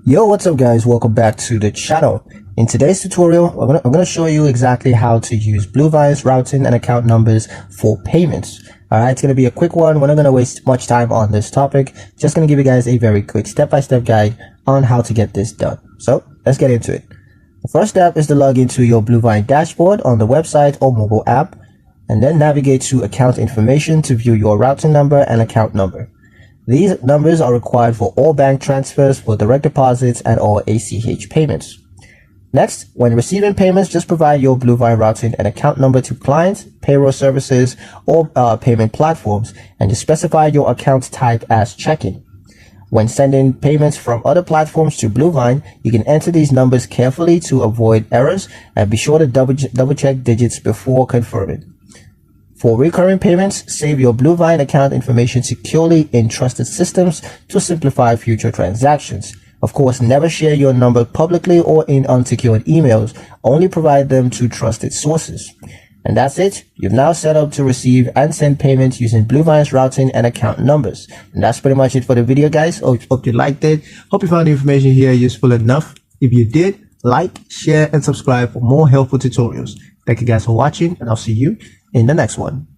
Yo, what's up guys? Welcome back to the channel. In today's tutorial, I'm gonna show you exactly how to use Bluevine's routing and account numbers for payments. Alright, it's gonna be a quick one. We're not gonna waste much time on this topic. Just gonna give you guys a very quick step-by-step guide on how to get this done. So let's get into it. The first step is to log into your Bluevine dashboard on the website or mobile app, and then navigate to account information to view your routing number and account number. These numbers are required for all bank transfers, for direct deposits, and all ACH payments. Next, when receiving payments, just provide your Bluevine routing and account number to clients, payroll services, or payment platforms, and just specify your account type as checking. When sending payments from other platforms to Bluevine, you can enter these numbers carefully to avoid errors, and be sure to double check digits before confirming. For recurring payments, save your Bluevine account information securely in trusted systems to simplify future transactions. Of course, never share your number publicly or in unsecured emails. Only provide them to trusted sources. And that's it. You've now set up to receive and send payments using Bluevine's routing and account numbers. And that's pretty much it for the video, guys. Hope you liked it. Hope you found the information here useful enough. If you did, like, share, and subscribe for more helpful tutorials. Thank you guys for watching, and I'll see you in the next one.